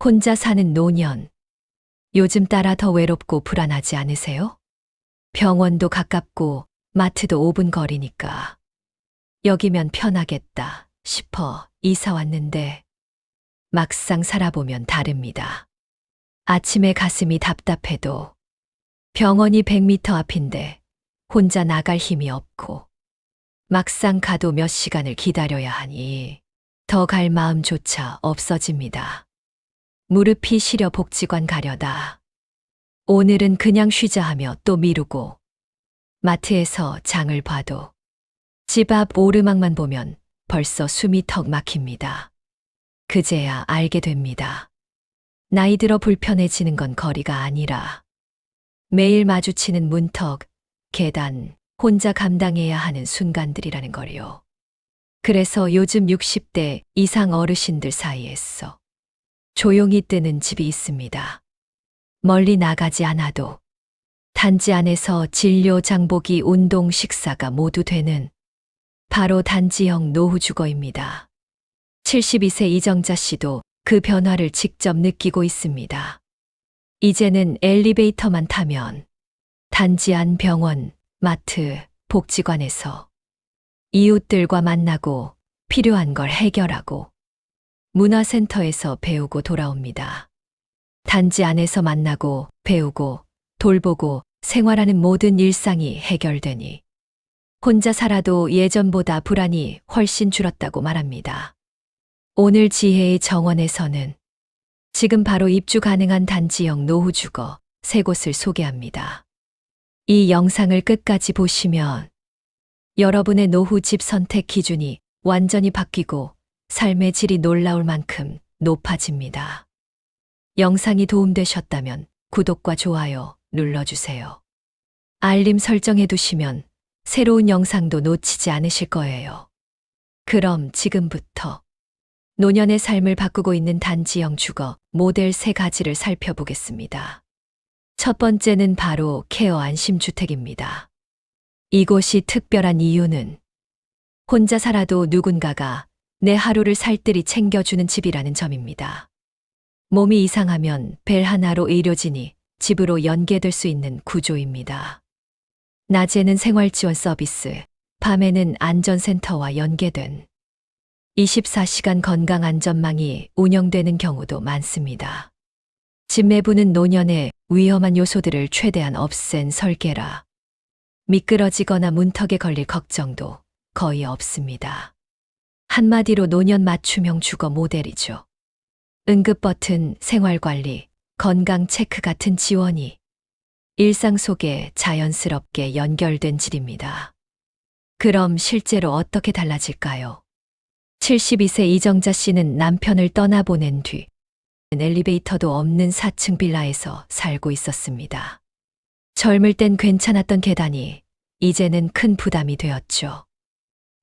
혼자 사는 노년. 요즘 따라 더 외롭고 불안하지 않으세요? 병원도 가깝고 마트도 5분 거리니까 여기면 편하겠다 싶어 이사 왔는데 막상 살아보면 다릅니다. 아침에 가슴이 답답해도 병원이 100m 앞인데 혼자 나갈 힘이 없고 막상 가도 몇 시간을 기다려야 하니 더 갈 마음조차 없어집니다. 무릎이 시려 복지관 가려다 오늘은 그냥 쉬자 하며 또 미루고 마트에서 장을 봐도 집 앞 오르막만 보면 벌써 숨이 턱 막힙니다. 그제야 알게 됩니다. 나이 들어 불편해지는 건 거리가 아니라 매일 마주치는 문턱, 계단, 혼자 감당해야 하는 순간들이라는 거요. 그래서 요즘 60대 이상 어르신들 사이에서 조용히 뜨는 집이 있습니다. 멀리 나가지 않아도 단지 안에서 진료, 장보기, 운동, 식사가 모두 되는 바로 단지형 노후주거입니다. 72세 이정자 씨도 그 변화를 직접 느끼고 있습니다. 이제는 엘리베이터만 타면 단지 안 병원, 마트, 복지관에서 이웃들과 만나고 필요한 걸 해결하고 문화센터에서 배우고 돌아옵니다. 단지 안에서 만나고 배우고 돌보고 생활하는 모든 일상이 해결되니 혼자 살아도 예전보다 불안이 훨씬 줄었다고 말합니다. 오늘 지혜의 정원에서는 지금 바로 입주 가능한 단지형 노후주거 3곳을 소개합니다. 이 영상을 끝까지 보시면 여러분의 노후 집 선택 기준이 완전히 바뀌고 삶의 질이 놀라울 만큼 높아집니다. 영상이 도움되셨다면 구독과 좋아요 눌러주세요. 알림 설정해 두시면 새로운 영상도 놓치지 않으실 거예요. 그럼 지금부터 노년의 삶을 바꾸고 있는 단지형 주거 모델 3가지를 살펴보겠습니다. 첫 번째는 바로 케어 안심주택입니다. 이곳이 특별한 이유는 혼자 살아도 누군가가 내 하루를 살뜰히 챙겨주는 집이라는 점입니다. 몸이 이상하면 벨 하나로 의료진이 집으로 연계될 수 있는 구조입니다. 낮에는 생활지원 서비스, 밤에는 안전센터와 연계된 24시간 건강안전망이 운영되는 경우도 많습니다. 집 내부는 노년의 위험한 요소들을 최대한 없앤 설계라 미끄러지거나 문턱에 걸릴 걱정도 거의 없습니다. 한마디로 노년 맞춤형 주거 모델이죠. 응급 버튼, 생활관리, 건강 체크 같은 지원이 일상 속에 자연스럽게 연결된 질입니다. 그럼 실제로 어떻게 달라질까요? 72세 이정자 씨는 남편을 떠나보낸 뒤 엘리베이터도 없는 4층 빌라에서 살고 있었습니다. 젊을 땐 괜찮았던 계단이 이제는 큰 부담이 되었죠.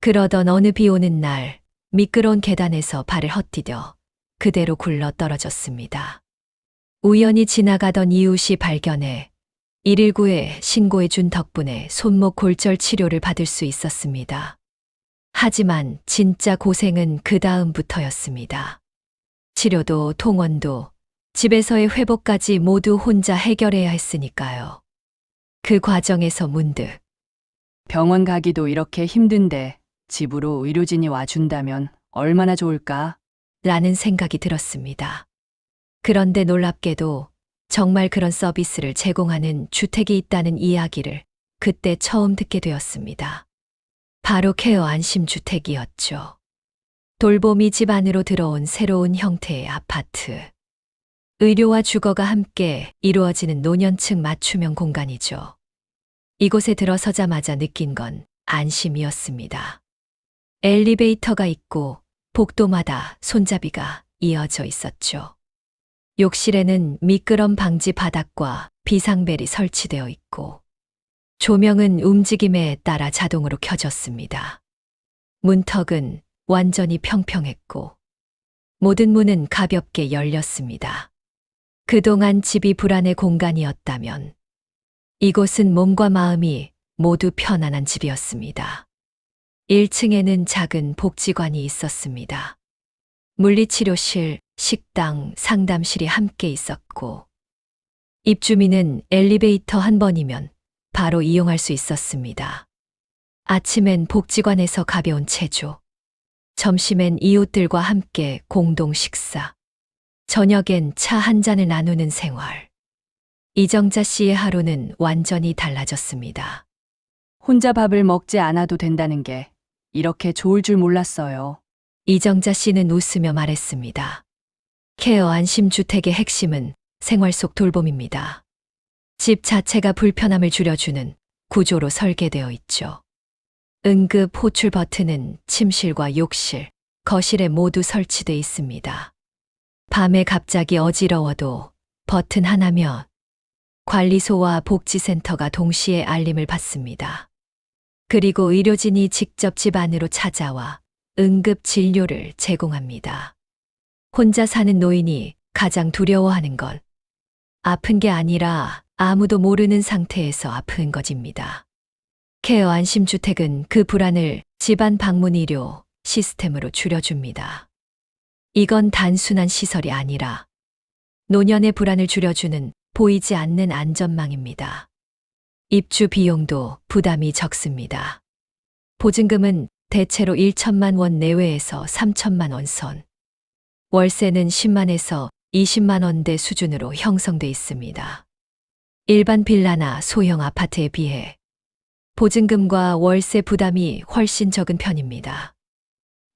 그러던 어느 비 오는 날 미끄러운 계단에서 발을 헛디뎌 그대로 굴러 떨어졌습니다. 우연히 지나가던 이웃이 발견해 119에 신고해 준 덕분에 손목 골절 치료를 받을 수 있었습니다. 하지만 진짜 고생은 그 다음부터였습니다. 치료도 통원도 집에서의 회복까지 모두 혼자 해결해야 했으니까요. 그 과정에서 문득 병원 가기도 이렇게 힘든데 집으로 의료진이 와준다면 얼마나 좋을까? 라는 생각이 들었습니다. 그런데 놀랍게도 정말 그런 서비스를 제공하는 주택이 있다는 이야기를 그때 처음 듣게 되었습니다. 바로 케어 안심주택이었죠. 돌봄이 집 안으로 들어온 새로운 형태의 아파트. 의료와 주거가 함께 이루어지는 노년층 맞춤형 공간이죠. 이곳에 들어서자마자 느낀 건 안심이었습니다. 엘리베이터가 있고 복도마다 손잡이가 이어져 있었죠. 욕실에는 미끄럼 방지 바닥과 비상벨이 설치되어 있고 조명은 움직임에 따라 자동으로 켜졌습니다. 문턱은 완전히 평평했고 모든 문은 가볍게 열렸습니다. 그동안 집이 불안의 공간이었다면 이곳은 몸과 마음이 모두 편안한 집이었습니다. 1층에는 작은 복지관이 있었습니다. 물리치료실, 식당, 상담실이 함께 있었고, 입주민은 엘리베이터 한 번이면 바로 이용할 수 있었습니다. 아침엔 복지관에서 가벼운 체조, 점심엔 이웃들과 함께 공동 식사, 저녁엔 차 한 잔을 나누는 생활. 이정자 씨의 하루는 완전히 달라졌습니다. 혼자 밥을 먹지 않아도 된다는 게 이렇게 좋을 줄 몰랐어요. 이정자 씨는 웃으며 말했습니다. 케어 안심주택의 핵심은 생활 속 돌봄입니다. 집 자체가 불편함을 줄여주는 구조로 설계되어 있죠. 응급 호출 버튼은 침실과 욕실, 거실에 모두 설치돼 있습니다. 밤에 갑자기 어지러워도 버튼 하나면 관리소와 복지센터가 동시에 알림을 받습니다. 그리고 의료진이 직접 집 안으로 찾아와 응급 진료를 제공합니다. 혼자 사는 노인이 가장 두려워하는 건 아픈 게 아니라 아무도 모르는 상태에서 아픈 것입니다. 케어 안심주택은 그 불안을 집안 방문 의료 시스템으로 줄여줍니다. 이건 단순한 시설이 아니라 노년의 불안을 줄여주는 보이지 않는 안전망입니다. 입주 비용도 부담이 적습니다. 보증금은 대체로 1천만 원 내외에서 3천만 원 선, 월세는 10만에서 20만 원대 수준으로 형성돼 있습니다. 일반 빌라나 소형 아파트에 비해 보증금과 월세 부담이 훨씬 적은 편입니다.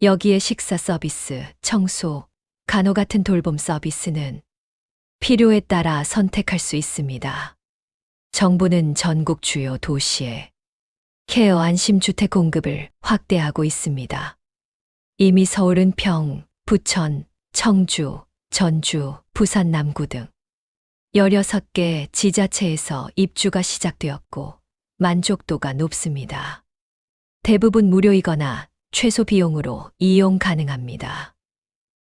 여기에 식사 서비스, 청소, 간호 같은 돌봄 서비스는 필요에 따라 선택할 수 있습니다. 정부는 전국 주요 도시에 케어 안심주택 공급을 확대하고 있습니다. 이미 서울 은평, 부천, 청주, 전주, 부산 남구 등 16개 지자체에서 입주가 시작되었고 만족도가 높습니다. 대부분 무료이거나 최소 비용으로 이용 가능합니다.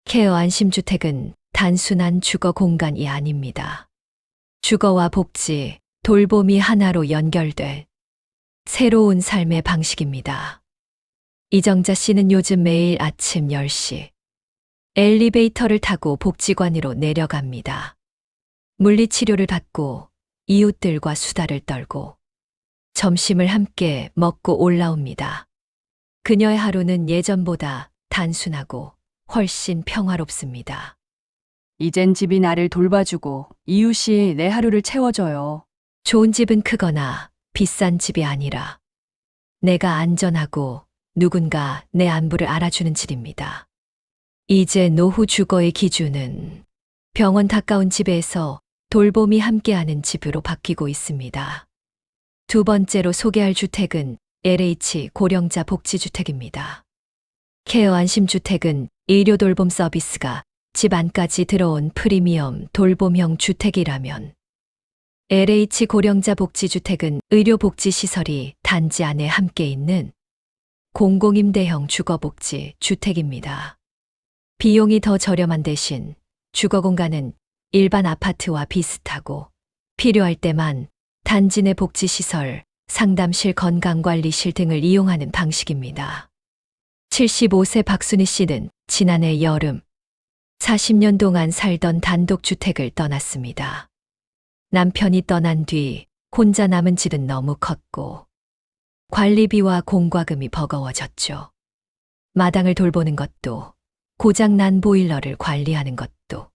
케어 안심주택은 단순한 주거 공간이 아닙니다. 주거와 복지, 돌봄이 하나로 연결된 새로운 삶의 방식입니다. 이정자 씨는 요즘 매일 아침 10시 엘리베이터를 타고 복지관으로 내려갑니다. 물리치료를 받고 이웃들과 수다를 떨고 점심을 함께 먹고 올라옵니다. 그녀의 하루는 예전보다 단순하고 훨씬 평화롭습니다. 이젠 집이 나를 돌봐주고 이웃이 내 하루를 채워줘요. 좋은 집은 크거나 비싼 집이 아니라 내가 안전하고 누군가 내 안부를 알아주는 집입니다. 이제 노후 주거의 기준은 병원 가까운 집에서 돌봄이 함께하는 집으로 바뀌고 있습니다. 두 번째로 소개할 주택은 LH 고령자 복지주택입니다. 케어 안심주택은 의료 돌봄 서비스가 집 안까지 들어온 프리미엄 돌봄형 주택이라면 LH 고령자 복지주택은 의료 복지 시설이 단지 안에 함께 있는 공공임대형 주거복지 주택입니다. 비용이 더 저렴한 대신 주거 공간은 일반 아파트와 비슷하고 필요할 때만 단지 내 복지시설, 상담실, 건강관리실 등을 이용하는 방식입니다. 75세 박순희 씨는 지난해 여름 40년 동안 살던 단독주택을 떠났습니다. 남편이 떠난 뒤 혼자 남은 집은 너무 컸고 관리비와 공과금이 버거워졌죠. 마당을 돌보는 것도 고장난 보일러를 관리하는 것도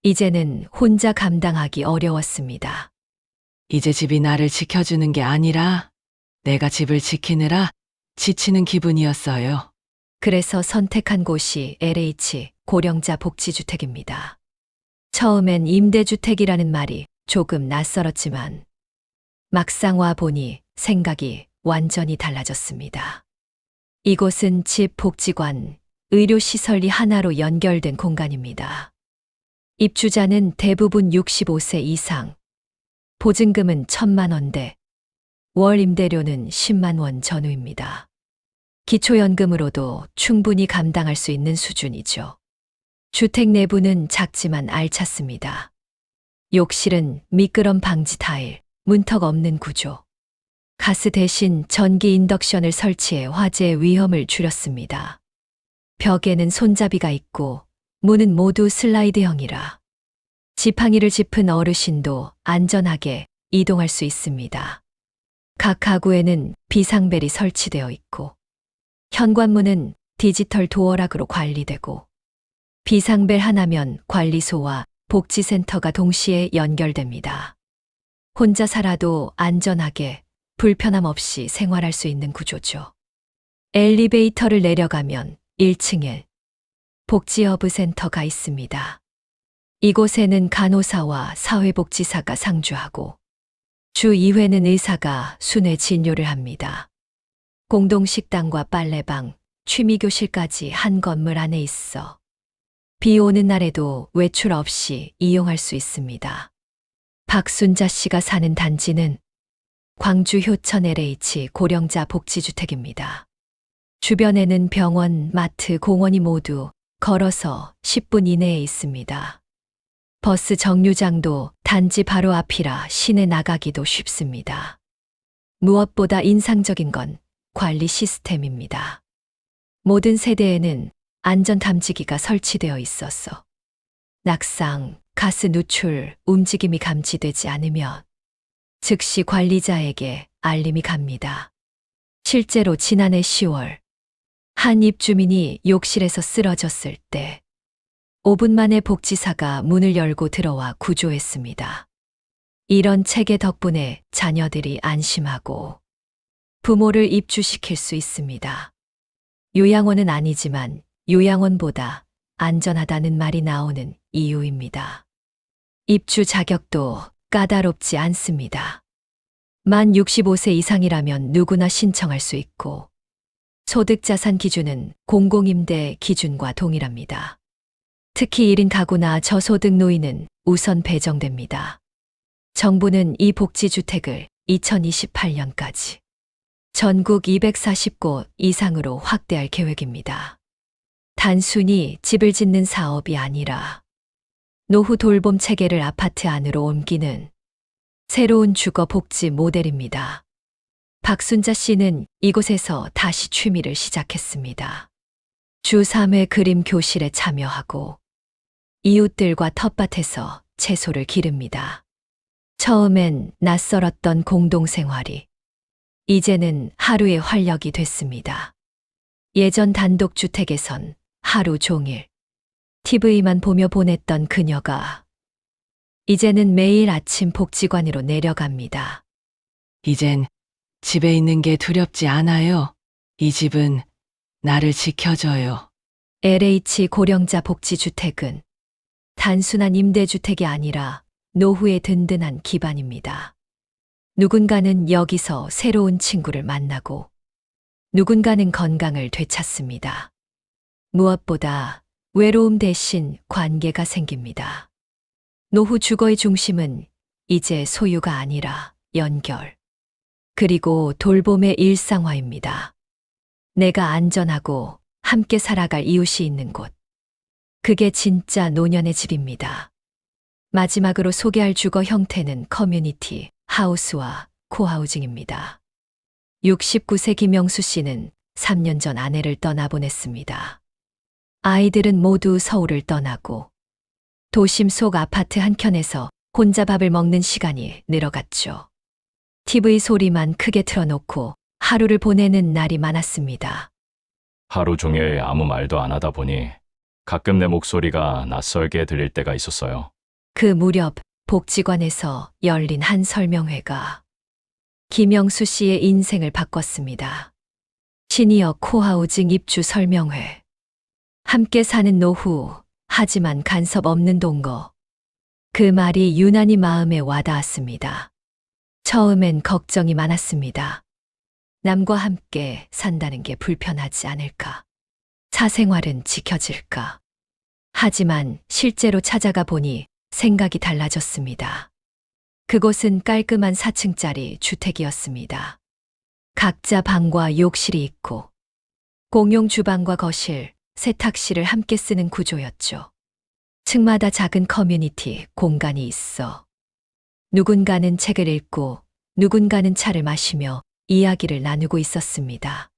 이제는 혼자 감당하기 어려웠습니다. 이제 집이 나를 지켜주는 게 아니라 내가 집을 지키느라 지치는 기분이었어요. 그래서 선택한 곳이 LH 고령자 복지주택입니다. 처음엔 임대주택이라는 말이 조금 낯설었지만 막상 와 보니 생각이 완전히 달라졌습니다. 이곳은 집, 복지관, 의료시설이 하나로 연결된 공간입니다. 입주자는 대부분 65세 이상, 보증금은 1,000만 원대, 월 임대료는 10만 원 전후입니다. 기초연금으로도 충분히 감당할 수 있는 수준이죠. 주택 내부는 작지만 알찼습니다. 욕실은 미끄럼 방지 타일, 문턱 없는 구조. 가스 대신 전기 인덕션을 설치해 화재 위험을 줄였습니다. 벽에는 손잡이가 있고 문은 모두 슬라이드형이라 지팡이를 짚은 어르신도 안전하게 이동할 수 있습니다. 각 가구에는 비상벨이 설치되어 있고 현관문은 디지털 도어락으로 관리되고 비상벨 하나면 관리소와 복지센터가 동시에 연결됩니다. 혼자 살아도 안전하게 불편함 없이 생활할 수 있는 구조죠. 엘리베이터를 내려가면 1층에 복지허브센터가 있습니다. 이곳에는 간호사와 사회복지사가 상주하고 주 2회는 의사가 순회 진료를 합니다. 공동식당과 빨래방, 취미교실까지 한 건물 안에 있어 비 오는 날에도 외출 없이 이용할 수 있습니다. 박순자 씨가 사는 단지는 광주 효천 LH 고령자 복지주택입니다. 주변에는 병원, 마트, 공원이 모두 걸어서 10분 이내에 있습니다. 버스 정류장도 단지 바로 앞이라 시내 나가기도 쉽습니다. 무엇보다 인상적인 건 관리 시스템입니다. 모든 세대에는 안전 탐지기가 설치되어 있어서 낙상, 가스 누출, 움직임이 감지되지 않으면 즉시 관리자에게 알림이 갑니다. 실제로 지난해 10월 한 입주민이 욕실에서 쓰러졌을 때 5분 만에 복지사가 문을 열고 들어와 구조했습니다. 이런 체계 덕분에 자녀들이 안심하고 부모를 입주시킬 수 있습니다. 요양원은 아니지만 요양원보다 안전하다는 말이 나오는 이유입니다. 입주 자격도 까다롭지 않습니다. 만 65세 이상이라면 누구나 신청할 수 있고 소득자산 기준은 공공임대 기준과 동일합니다. 특히 1인 가구나 저소득 노인은 우선 배정됩니다. 정부는 이 복지주택을 2028년까지 전국 240곳 이상으로 확대할 계획입니다. 단순히 집을 짓는 사업이 아니라 노후 돌봄 체계를 아파트 안으로 옮기는 새로운 주거 복지 모델입니다. 박순자 씨는 이곳에서 다시 취미를 시작했습니다. 주 3회 그림 교실에 참여하고 이웃들과 텃밭에서 채소를 기릅니다. 처음엔 낯설었던 공동생활이 이제는 하루의 활력이 됐습니다. 예전 단독주택에선 하루 종일 TV만 보며 보냈던 그녀가 이제는 매일 아침 복지관으로 내려갑니다. 이젠 집에 있는 게 두렵지 않아요. 이 집은 나를 지켜줘요. LH 고령자 복지주택은 단순한 임대주택이 아니라 노후의 든든한 기반입니다. 누군가는 여기서 새로운 친구를 만나고 누군가는 건강을 되찾습니다. 무엇보다 외로움 대신 관계가 생깁니다. 노후 주거의 중심은 이제 소유가 아니라 연결, 그리고 돌봄의 일상화입니다. 내가 안전하고 함께 살아갈 이웃이 있는 곳. 그게 진짜 노년의 집입니다. 마지막으로 소개할 주거 형태는 커뮤니티 하우스와 코하우징입니다. 69세 김영수 씨는 3년 전 아내를 떠나보냈습니다. 아이들은 모두 서울을 떠나고 도심 속 아파트 한켠에서 혼자 밥을 먹는 시간이 늘어갔죠. TV 소리만 크게 틀어놓고 하루를 보내는 날이 많았습니다. 하루 종일 아무 말도 안 하다 보니 가끔 내 목소리가 낯설게 들릴 때가 있었어요. 그 무렵 복지관에서 열린 한 설명회가 김영수 씨의 인생을 바꿨습니다. 시니어 코하우징 입주 설명회. 함께 사는 노후, 하지만 간섭 없는 동거. 그 말이 유난히 마음에 와닿았습니다. 처음엔 걱정이 많았습니다. 남과 함께 산다는 게 불편하지 않을까? 사생활은 지켜질까? 하지만 실제로 찾아가 보니 생각이 달라졌습니다. 그곳은 깔끔한 4층짜리 주택이었습니다. 각자 방과 욕실이 있고 공용 주방과 거실, 세탁실을 함께 쓰는 구조였죠. 층마다 작은 커뮤니티 공간이 있어 누군가는 책을 읽고 누군가는 차를 마시며 이야기를 나누고 있었습니다.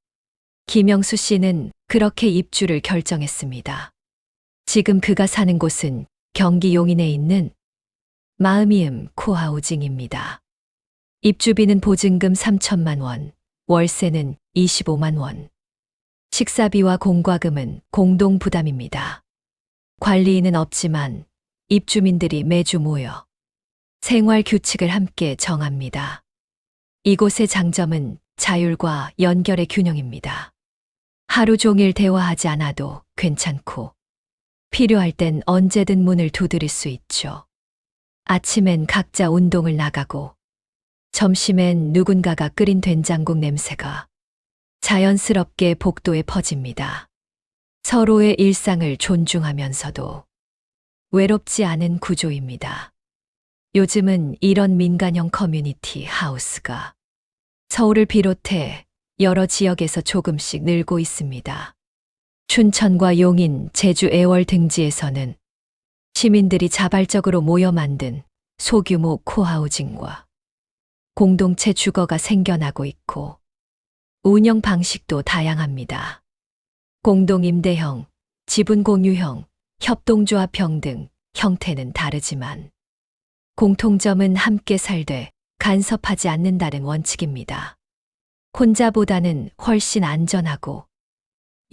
김영수 씨는 그렇게 입주를 결정했습니다. 지금 그가 사는 곳은 경기 용인에 있는 마음이음 코하우징입니다. 입주비는 보증금 3천만 원, 월세는 25만 원. 식사비와 공과금은 공동 부담입니다. 관리인은 없지만 입주민들이 매주 모여 생활 규칙을 함께 정합니다. 이곳의 장점은 자율과 연결의 균형입니다. 하루 종일 대화하지 않아도 괜찮고 필요할 땐 언제든 문을 두드릴 수 있죠. 아침엔 각자 운동을 나가고 점심엔 누군가가 끓인 된장국 냄새가 자연스럽게 복도에 퍼집니다. 서로의 일상을 존중하면서도 외롭지 않은 구조입니다. 요즘은 이런 민간형 커뮤니티 하우스가 서울을 비롯해 여러 지역에서 조금씩 늘고 있습니다. 춘천과 용인, 제주 애월 등지에서는 시민들이 자발적으로 모여 만든 소규모 코하우징과 공동체 주거가 생겨나고 있고 운영 방식도 다양합니다. 공동임대형, 지분공유형, 협동조합형 등 형태는 다르지만 공통점은 함께 살되 간섭하지 않는다는 원칙입니다. 혼자보다는 훨씬 안전하고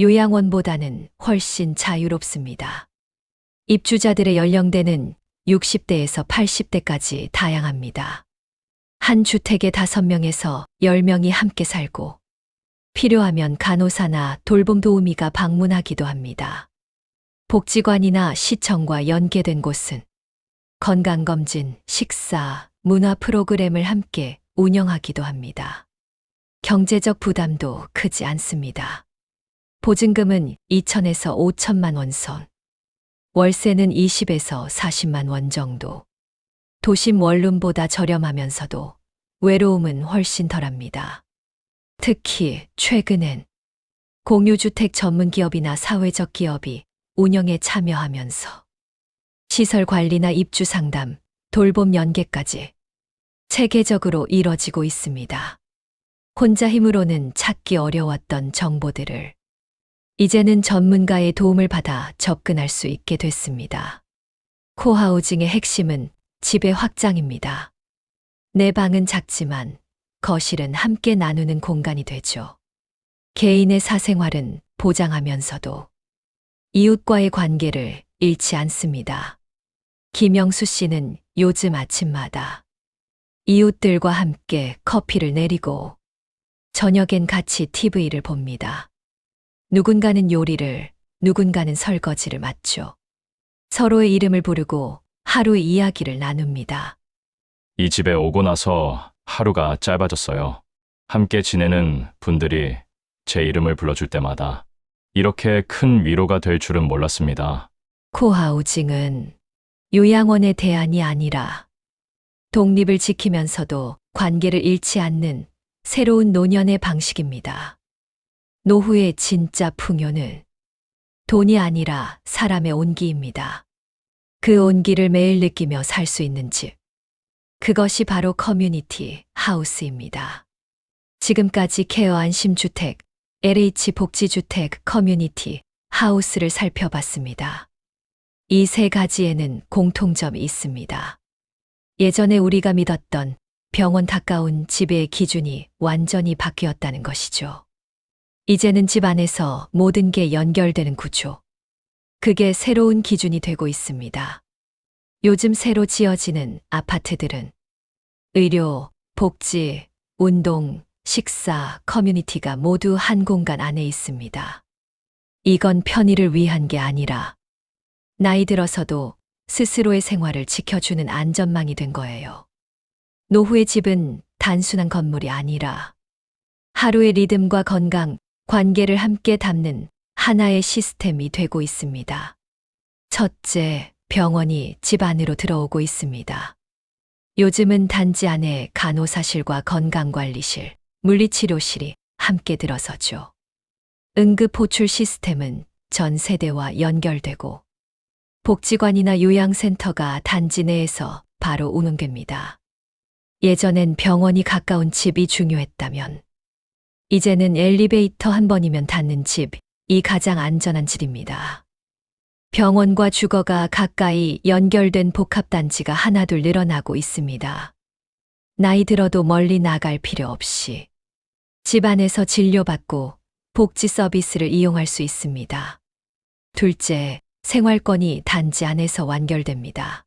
요양원보다는 훨씬 자유롭습니다. 입주자들의 연령대는 60대에서 80대까지 다양합니다. 한 주택에 5명에서 10명이 함께 살고 필요하면 간호사나 돌봄 도우미가 방문하기도 합니다. 복지관이나 시청과 연계된 곳은 건강검진, 식사, 문화 프로그램을 함께 운영하기도 합니다. 경제적 부담도 크지 않습니다. 보증금은 2천에서 5천만 원 선, 월세는 20에서 40만 원 정도. 도심 원룸보다 저렴하면서도 외로움은 훨씬 덜합니다. 특히 최근엔 공유주택 전문 기업이나 사회적 기업이 운영에 참여하면서 시설 관리나 입주 상담, 돌봄 연계까지 체계적으로 이뤄지고 있습니다. 혼자 힘으로는 찾기 어려웠던 정보들을 이제는 전문가의 도움을 받아 접근할 수 있게 됐습니다. 코하우징의 핵심은 집의 확장입니다. 내 방은 작지만 거실은 함께 나누는 공간이 되죠. 개인의 사생활은 보장하면서도 이웃과의 관계를 잃지 않습니다. 김영수 씨는 요즘 아침마다 이웃들과 함께 커피를 내리고 저녁엔 같이 TV를 봅니다. 누군가는 요리를, 누군가는 설거지를 맡죠. 서로의 이름을 부르고 하루의 이야기를 나눕니다. 이 집에 오고 나서 하루가 짧아졌어요. 함께 지내는 분들이 제 이름을 불러줄 때마다 이렇게 큰 위로가 될 줄은 몰랐습니다. 코하우징은 요양원의 대안이 아니라 독립을 지키면서도 관계를 잃지 않는 새로운 노년의 방식입니다. 노후의 진짜 풍요는 돈이 아니라 사람의 온기입니다. 그 온기를 매일 느끼며 살 수 있는 집. 그것이 바로 커뮤니티 하우스입니다. 지금까지 케어 안심주택, LH 복지주택 커뮤니티 하우스를 살펴봤습니다. 이 세 가지에는 공통점이 있습니다. 예전에 우리가 믿었던 병원 가까운 집의 기준이 완전히 바뀌었다는 것이죠. 이제는 집 안에서 모든 게 연결되는 구조. 그게 새로운 기준이 되고 있습니다. 요즘 새로 지어지는 아파트들은 의료, 복지, 운동, 식사, 커뮤니티가 모두 한 공간 안에 있습니다. 이건 편의를 위한 게 아니라 나이 들어서도 스스로의 생활을 지켜주는 안전망이 된 거예요. 노후의 집은 단순한 건물이 아니라 하루의 리듬과 건강, 관계를 함께 담는 하나의 시스템이 되고 있습니다. 첫째, 병원이 집 안으로 들어오고 있습니다. 요즘은 단지 안에 간호사실과 건강관리실, 물리치료실이 함께 들어서죠. 응급호출 시스템은 전 세대와 연결되고 복지관이나 요양센터가 단지 내에서 바로 운영됩니다. 예전엔 병원이 가까운 집이 중요했다면 이제는 엘리베이터 한 번이면 닿는 집이 가장 안전한 집입니다. 병원과 주거가 가까이 연결된 복합단지가 하나둘 늘어나고 있습니다. 나이 들어도 멀리 나갈 필요 없이 집 안에서 진료받고 복지 서비스를 이용할 수 있습니다. 둘째, 생활권이 단지 안에서 완결됩니다.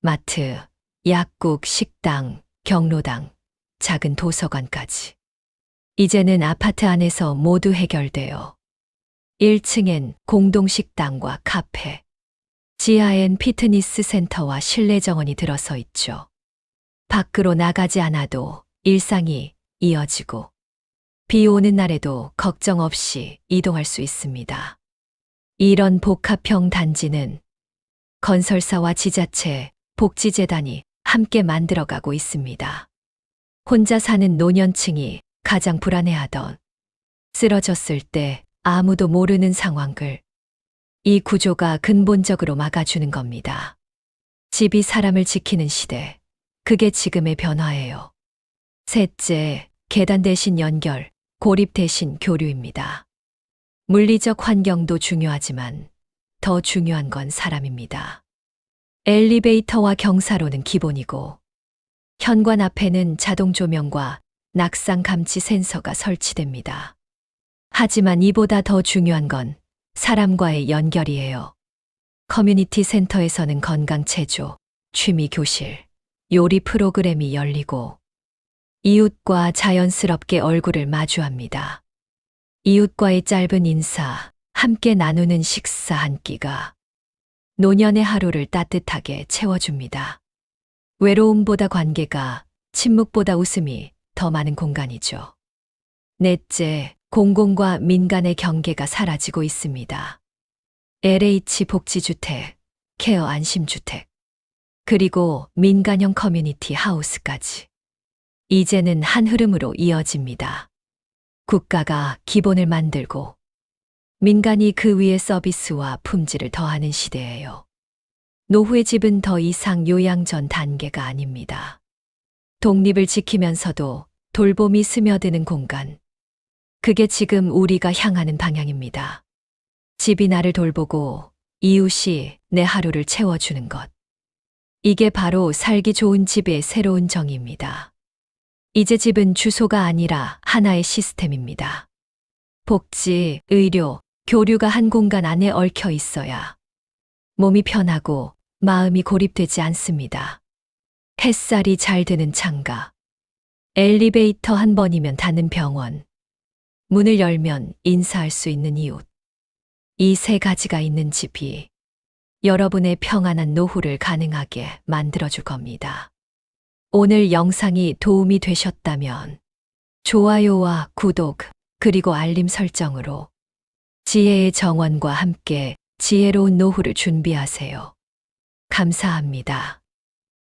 마트, 약국, 식당, 경로당, 작은 도서관까지. 이제는 아파트 안에서 모두 해결되어 1층엔 공동식당과 카페, 지하엔 피트니스 센터와 실내 정원이 들어서 있죠. 밖으로 나가지 않아도 일상이 이어지고 비 오는 날에도 걱정 없이 이동할 수 있습니다. 이런 복합형 단지는 건설사와 지자체, 복지재단이 함께 만들어가고 있습니다. 혼자 사는 노년층이 가장 불안해하던 쓰러졌을 때 아무도 모르는 상황을 이 구조가 근본적으로 막아주는 겁니다. 집이 사람을 지키는 시대, 그게 지금의 변화예요. 셋째, 계단 대신 연결, 고립 대신 교류입니다. 물리적 환경도 중요하지만 더 중요한 건 사람입니다. 엘리베이터와 경사로는 기본이고 현관 앞에는 자동 조명과 낙상 감지 센서가 설치됩니다. 하지만 이보다 더 중요한 건 사람과의 연결이에요. 커뮤니티 센터에서는 건강 체조, 취미 교실, 요리 프로그램이 열리고 이웃과 자연스럽게 얼굴을 마주합니다. 이웃과의 짧은 인사, 함께 나누는 식사 한 끼가 노년의 하루를 따뜻하게 채워줍니다. 외로움보다 관계가, 침묵보다 웃음이 더 많은 공간이죠. 넷째, 공공과 민간의 경계가 사라지고 있습니다. LH 복지주택, 케어 안심주택, 그리고 민간형 커뮤니티 하우스까지. 이제는 한 흐름으로 이어집니다. 국가가 기본을 만들고 민간이 그 위에 서비스와 품질을 더하는 시대예요. 노후의 집은 더 이상 요양 전 단계가 아닙니다. 독립을 지키면서도 돌봄이 스며드는 공간. 그게 지금 우리가 향하는 방향입니다. 집이 나를 돌보고 이웃이 내 하루를 채워주는 것. 이게 바로 살기 좋은 집의 새로운 정의입니다. 이제 집은 주소가 아니라 하나의 시스템입니다. 복지, 의료, 교류가 한 공간 안에 얽혀 있어야 몸이 편하고 마음이 고립되지 않습니다. 햇살이 잘 드는 창가, 엘리베이터 한 번이면 닿는 병원, 문을 열면 인사할 수 있는 이웃. 이 세 가지가 있는 집이 여러분의 평안한 노후를 가능하게 만들어줄 겁니다. 오늘 영상이 도움이 되셨다면 좋아요와 구독, 그리고 알림 설정으로 지혜의 정원과 함께 지혜로운 노후를 준비하세요. 감사합니다.